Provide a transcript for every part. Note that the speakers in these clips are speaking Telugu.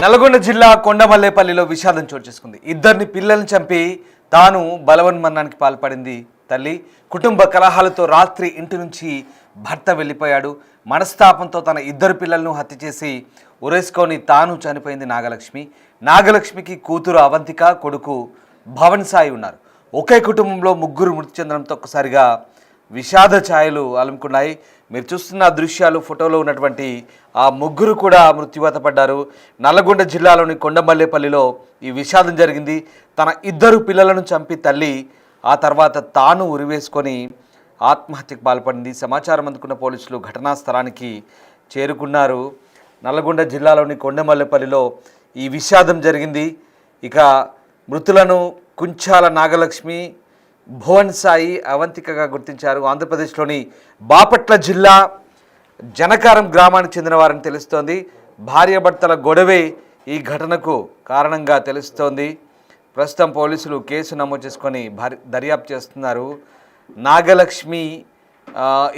నల్గొండ జిల్లా కొండమల్లేపల్లిలో విషాదం చోటు చేసుకుంది. ఇద్దరిని పిల్లల్ని చంపి తాను బలవన్మరణానికి పాల్పడింది తల్లి. కుటుంబ కలహాలతో రాత్రి ఇంటి నుంచి భర్త వెళ్ళిపోయాడు. మనస్తాపంతో తన ఇద్దరు పిల్లలను హత్య చేసి ఉరేసుకొని తాను చనిపోయింది నాగలక్ష్మి. నాగలక్ష్మికి కూతురు అవంతిక, కొడుకు భవన్ సాయి ఉన్నారు. ఒకే కుటుంబంలో ముగ్గురు మృతి చెందడంతో ఒక్కసారిగా విషాద ఛాయలు అలుముకున్నాయి. మీరు చూస్తున్న దృశ్యాలు, ఫోటోలో ఉన్నటువంటి ఆ ముగ్గురు కూడా మృత్యువాత పడ్డారు. నల్లగొండ జిల్లాలోని కొండమల్లేపల్లిలో ఈ విషాదం జరిగింది. తన ఇద్దరు పిల్లలను చంపి తల్లి ఆ తర్వాత తాను ఉరివేసుకొని ఆత్మహత్యకు పాల్పడింది. సమాచారం అందుకున్న పోలీసులు ఘటనా స్థలానికి చేరుకున్నారు. నల్లగొండ జిల్లాలోని కొండమల్లేపల్లిలో ఈ విషాదం జరిగింది. ఇక మృతులను కుంచాల నాగలక్ష్మి, భువన్ సాయి, అవంతికగా గుర్తించారు. ఆంధ్రప్రదేశ్లోని బాపట్ల జిల్లా జనకారం గ్రామానికి చెందిన వారని తెలుస్తోంది. భార్యాభర్తల గొడవే ఈ ఘటనకు కారణంగా తెలుస్తోంది. ప్రస్తుతం పోలీసులు కేసు నమోదు చేసుకొని దర్యాప్తు చేస్తున్నారు. నాగలక్ష్మి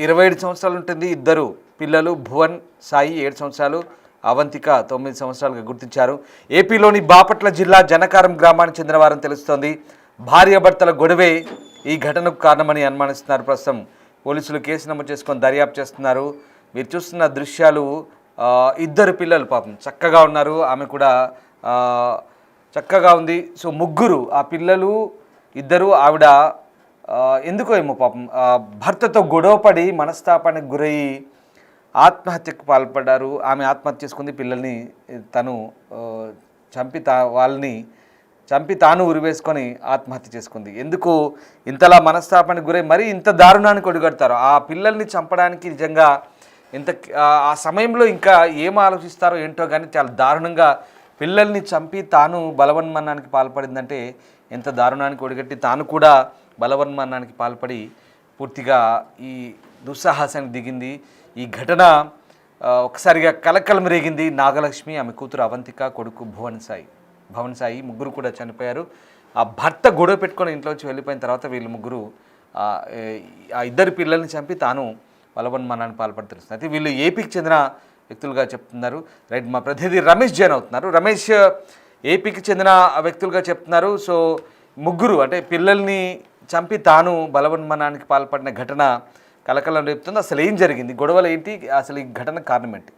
27 సంవత్సరాలు ఉంటుంది. ఇద్దరు పిల్లలు, భువన్ సాయి 7 సంవత్సరాలు, అవంతిక 9 సంవత్సరాలుగా గుర్తించారు. ఏపీలోని బాపట్ల జిల్లా జనకారం గ్రామానికి చెందిన వారని తెలుస్తోంది. భార్యాభర్తల గొడవే ఈ ఘటనకు కారణమని అనుమానిస్తున్నారు. ప్రస్తుతం పోలీసులు కేసు నమోదు చేసుకొని దర్యాప్తు చేస్తున్నారు. మీరు చూస్తున్న దృశ్యాలు, ఇద్దరు పిల్లలు పాపం చక్కగా ఉన్నారు. ఆమె కూడా చక్కగా ఉంది. సో ముగ్గురు, ఆ పిల్లలు ఇద్దరు, ఆవిడ ఎందుకో ఏమో పాపం భర్తతో గొడవపడి మనస్తాపానికి గురయ్యి ఆత్మహత్యకు పాల్పడ్డారు. ఆమె ఆత్మహత్య చేసుకుంది. పిల్లల్ని తను వాళ్ళని చంపి తాను ఉరివేసుకొని ఆత్మహత్య చేసుకుంది. ఎందుకు ఇంతలా మనస్తాపానికి గురై మరీ ఇంత దారుణానికి ఒడిగడతారు? ఆ పిల్లల్ని చంపడానికి నిజంగా ఇంత ఆ సమయంలో ఇంకా ఏం ఆలోచిస్తారో ఏంటో కానీ చాలా దారుణంగా పిల్లల్ని చంపి తాను బలవన్మరణానికి పాల్పడిందంటే ఎంత దారుణానికి ఒడిగట్టి తాను కూడా బలవన్మరణానికి పాల్పడి పూర్తిగా ఈ దుస్సాహసానికి దిగింది. ఈ ఘటన ఒకసారిగా కలకలం రేగింది. నాగలక్ష్మి, ఆమె కూతురు అవంతిక, కొడుకు భవన్ సాయి ముగ్గురు కూడా చనిపోయారు. ఆ భర్త గొడవ పెట్టుకొని ఇంట్లోంచి వెళ్ళిపోయిన తర్వాత వీళ్ళు ముగ్గురు ఆ ఇద్దరు పిల్లల్ని చంపి తాను బలవన్మరణానికి పాల్పడి తెలుస్తుంది. అయితే వీళ్ళు ఏపీకి చెందిన వ్యక్తులుగా చెప్తున్నారు. రైట్, మా ప్రతినిధి రమేష్ జైన్ అవుతున్నారు. రమేష్, ఏపీకి చెందిన వ్యక్తులుగా చెప్తున్నారు. సో ముగ్గురు అంటే పిల్లల్ని చంపి తాను బలవన్మరణానికి పాల్పడిన ఘటన కలకలం రేపుతుంది. అసలు ఏం జరిగింది, గొడవలు ఏంటి, అసలు ఈ ఘటన కారణం ఏంటి?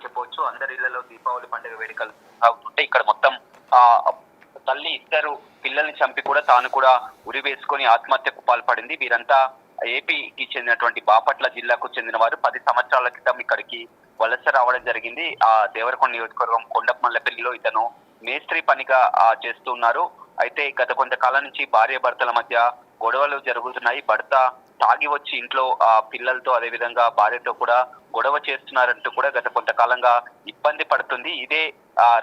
చెప్పవచ్చు. అందరి ఇళ్లలో దీపావళి పండుగ వేడుకలు సాగుతుంటే ఇక్కడ మొత్తం తల్లి ఇద్దరు పిల్లల్ని చంపి కూడా తాను కూడా ఉరి వేసుకొని ఆత్మహత్యకు పాల్పడింది. వీరంతా ఏపీకి చెందినటువంటి బాపట్ల జిల్లాకు చెందిన వారు. 10 సంవత్సరాల క్రితం ఇక్కడికి వలస రావడం జరిగింది. ఆ దేవరకొండ నియోజకవర్గం కొండమల్లేపల్లిలో ఇతను మేస్త్రి పనిగా చేస్తున్నారు. అయితే గత కొంతకాలం నుంచి భార్యాభర్తల మధ్య గొడవలు జరుగుతున్నాయి. భర్త తాగి వచ్చి ఇంట్లో పిల్లలతో అదేవిధంగా భార్యతో కూడా గొడవ చేస్తున్నారంటూ కూడా గత కొంతకాలంగా ఇబ్బంది పడుతుంది. ఇదే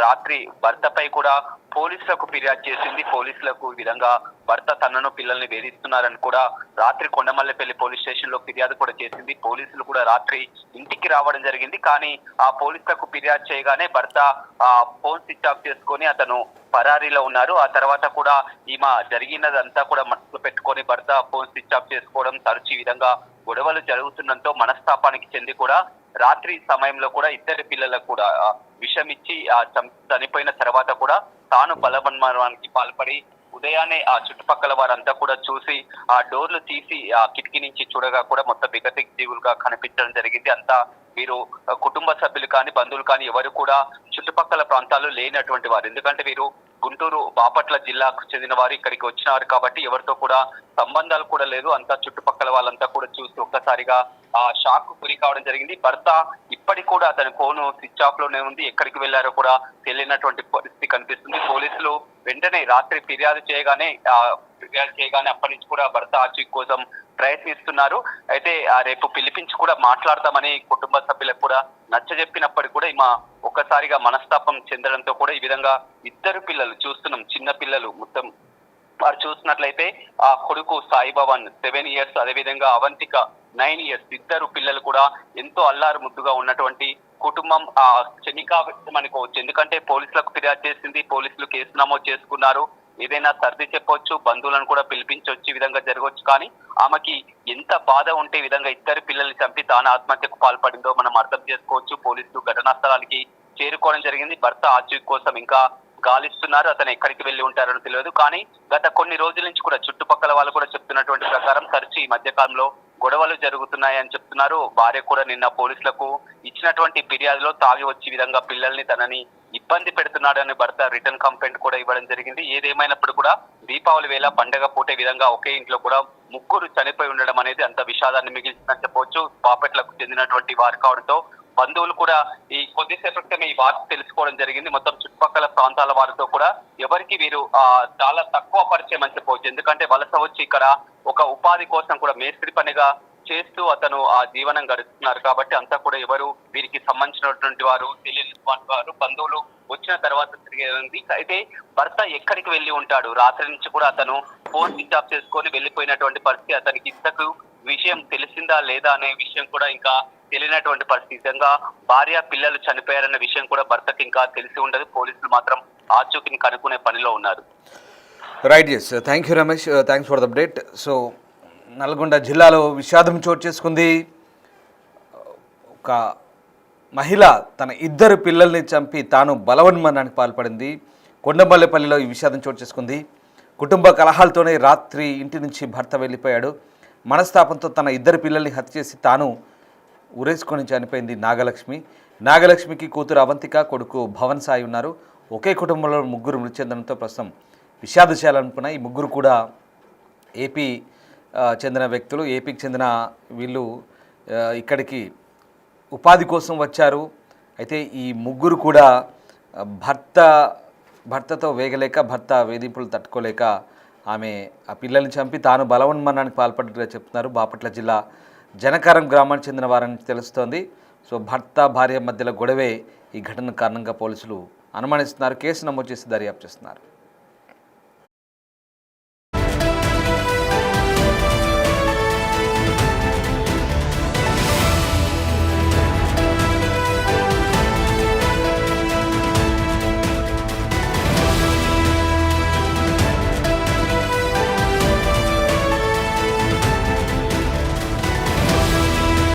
రాత్రి భర్తపై కూడా పోలీసులకు ఫిర్యాదు చేసింది. పోలీసులకు ఈ విధంగా భర్త తనను పిల్లల్ని వేధిస్తున్నారని కూడా రాత్రి కొండమల్లేపల్లి పోలీస్ స్టేషన్ లో ఫిర్యాదు కూడా చేసింది. పోలీసులు కూడా రాత్రి ఇంటికి రావడం జరిగింది. కానీ ఆ పోలీసులకు ఫిర్యాదు చేయగానే భర్త ఫోన్ స్విచ్ ఆఫ్ చేసుకొని అతను పరారీలో ఉన్నారు. ఆ తర్వాత కూడా ఈమె జరిగినదంతా కూడా మనసులో పెట్టుకొని భర్త ఫోన్ స్విచ్ ఆఫ్ చేసుకోవడం, తరచు ఈ విధంగా గొడవలు జరుగుతుండటంతో మనస్తాపానికి చెంది కూడా రాత్రి సమయంలో కూడా ఇద్దరు పిల్లలకు కూడా విషం ఇచ్చి చనిపోయిన తర్వాత కూడా తాను బలవన్మరణానికి పాల్పడి ఉదయాన్నే ఆ చుట్టుపక్కల వారంతా కూడా చూసి ఆ డోర్లు తీసి ఆ కిటికీ నుంచి చూడగా కూడా మొత్తం విగత జీవులుగా కనిపించడం జరిగింది. అంతా వీరు కుటుంబ సభ్యులు కానీ బంధువులు కానీ ఎవరు కూడా చుట్టుపక్కల ప్రాంతాల్లో లేనటువంటి వారు. ఎందుకంటే వీరు గుంటూరు బాపట్ల జిల్లాకు చెందిన వారు, ఇక్కడికి వచ్చినారు కాబట్టి ఎవరితో కూడా సంబంధాలు కూడా లేదు. అంతా చుట్టుపక్కల వాళ్ళంతా కూడా చూసి ఒక్కసారిగా ఆ షాక్ గురి కావడం జరిగింది. భర్త ఇప్పటికి కూడా అతని ఫోను స్విచ్ ఆఫ్ లోనే ఉంది. ఎక్కడికి వెళ్లారో కూడా తెలియనటువంటి పరిస్థితి కనిపిస్తుంది. పోలీసులు వెంటనే రాత్రి ఫిర్యాదు చేయగానే అప్పటి నుంచి కూడా భర్త ఆచూకీ కోసం ప్రయత్నిస్తున్నారు. అయితే రేపు పిలిపించి కూడా మాట్లాడతామని కుటుంబ సభ్యులకు కూడా నచ్చజెప్పినప్పటికీ కూడా ఈమె ఒక్కసారిగా మనస్తాపం చెందడంతో కూడా ఈ విధంగా ఇద్దరు పిల్లలు చూస్తున్నాం, చిన్న పిల్లలు మొత్తం వారు చూసినట్లయితే ఆ కొడుకు సాయి భవన్ 7 years, అదేవిధంగా అవంతిక 9 years, ఇద్దరు పిల్లలు కూడా ఎంతో అల్లారు ముద్దుగా ఉన్నటువంటి కుటుంబం శనికా వ్యక్తం అనుకోవచ్చు. ఎందుకంటే పోలీసులకు ఫిర్యాదు చేసింది, పోలీసులు కేసు నమోదు చేసుకున్నారు. ఏదైనా సర్ది చెప్పొచ్చు, బంధువులను కూడా పిలిపించవచ్చు, ఈ విధంగా జరగవచ్చు. కానీ ఆమెకి ఎంత బాధ ఉంటే ఈ విధంగా ఇద్దరు పిల్లల్ని చంపి తాను ఆత్మహత్యకు పాల్పడిందో మనం అర్థం చేసుకోవచ్చు. పోలీసులు ఘటనా స్థలానికి చేరుకోవడం జరిగింది. భర్త ఆచూకీ కోసం ఇంకా గాలిస్తున్నారు. అతను ఎక్కడికి వెళ్లి ఉంటారని తెలియదు. కానీ గత కొన్ని రోజుల నుంచి కూడా చుట్టుపక్కల వాళ్ళు కూడా చెప్తున్నటువంటి ప్రకారం తరచు ఈ మధ్య కాలంలో గొడవలు జరుగుతున్నాయని చెప్తున్నారు. భార్య కూడా నిన్న పోలీసులకు ఇచ్చినటువంటి ఫిర్యాదులో తాగి వచ్చి విధంగా పిల్లల్ని తనని ఇబ్బంది పెడుతున్నాడని భర్త రిటర్న్ కంప్లైంట్ కూడా ఇవ్వడం జరిగింది. ఏదేమైనప్పుడు కూడా దీపావళి వేళ పండగ పూటే విధంగా ఒకే ఇంట్లో కూడా ముగ్గురు చనిపోయి ఉండడం అనేది అంత విషాదాన్ని మిగిల్చిందని చెప్పవచ్చు. బాపట్లకు చెందినటువంటి వారు కావడంతో బంధువులు కూడా ఈ కొద్దిసేపటి క్రితమే ఈ వార్త తెలుసుకోవడం జరిగింది. మొత్తం చుట్టుపక్కల ప్రాంతాల వారితో కూడా ఎవరికి వీరు చాలా తక్కువ పరిచయం అని చెప్పవచ్చు. ఎందుకంటే వలస వచ్చి ఇక్కడ ఒక ఉపాధి కోసం కూడా మేస్త్రి పనిగా చేస్తూ అతను ఆ జీవనం గడుపుతున్నారు. కాబట్టి అంతా కూడా ఎవరు వీరికి సంబంధించినటువంటి వారు తెలియని వారు బంధువులు వచ్చిన తర్వాత తిరిగేది. అయితే భర్త ఎక్కడికి వెళ్లి ఉంటాడు? రాత్రి నుంచి కూడా అతను ఫోన్ స్విచ్ ఆఫ్ చేసుకొని వెళ్లిపోయినటువంటి పరిస్థితి. అతనికి ఇంతకు విషయం తెలిసిందా లేదా అనే విషయం కూడా ఇంకా తెలియనటువంటి పరిస్థితి. నిజంగా భార్య పిల్లలు చనిపోయారన్న విషయం కూడా భర్తకి ఇంకా తెలిసి ఉండదు. పోలీసులు మాత్రం ఆచూకీని కనుక్కునే పనిలో ఉన్నారు. Right, yes, thank you Ramesh, thanks for the update. So Nalgonda జిల్లాలో విషాదం చోటు చేసుకుంది. ఒక మహిళ తన ఇద్దరు పిల్లల్ని చంపి తాను బలవన్మరణానికి పాల్పడింది. కొండమల్లేపల్లిలో ఈ విషాదం చోటు చేసుకుంది. కుటుంబ కలహాలతోనే రాత్రి ఇంటి నుంచి భర్త వెళ్ళిపోయాడు. మనస్తాపంతో తన ఇద్దరు పిల్లల్ని హత్య చేసి తాను ఉరేసుకొని చనిపోయింది నాగలక్ష్మి. నాగలక్ష్మికి కూతురు అవంతిక, కొడుకు భవన్ సాయి ఉన్నారు. ఒకే కుటుంబంలో ముగ్గురు మృతి చెందడంతో ప్రస్తుతం విషాదశాలనుకున్న ఈ ముగ్గురు కూడా ఏపీ చెందిన వ్యక్తులు. ఏపీకి చెందిన వీళ్ళు ఇక్కడికి ఉపాధి కోసం వచ్చారు. అయితే ఈ ముగ్గురు కూడా భర్తతో వేగలేక, భర్త వేధింపులు తట్టుకోలేక ఆమె ఆ పిల్లల్ని చంపి తాను బలవన్మరణానికి పాల్పడ్డట్టుగా చెప్తున్నారు. బాపట్ల జిల్లా జనకారం గ్రామానికి చెందిన వారని తెలుస్తోంది. సో భర్త భార్య మధ్యలో గొడవే ఈ ఘటన కారణంగా పోలీసులు అనుమానిస్తున్నారు. కేసు నమోదు చేసి దర్యాప్తు చేస్తున్నారు.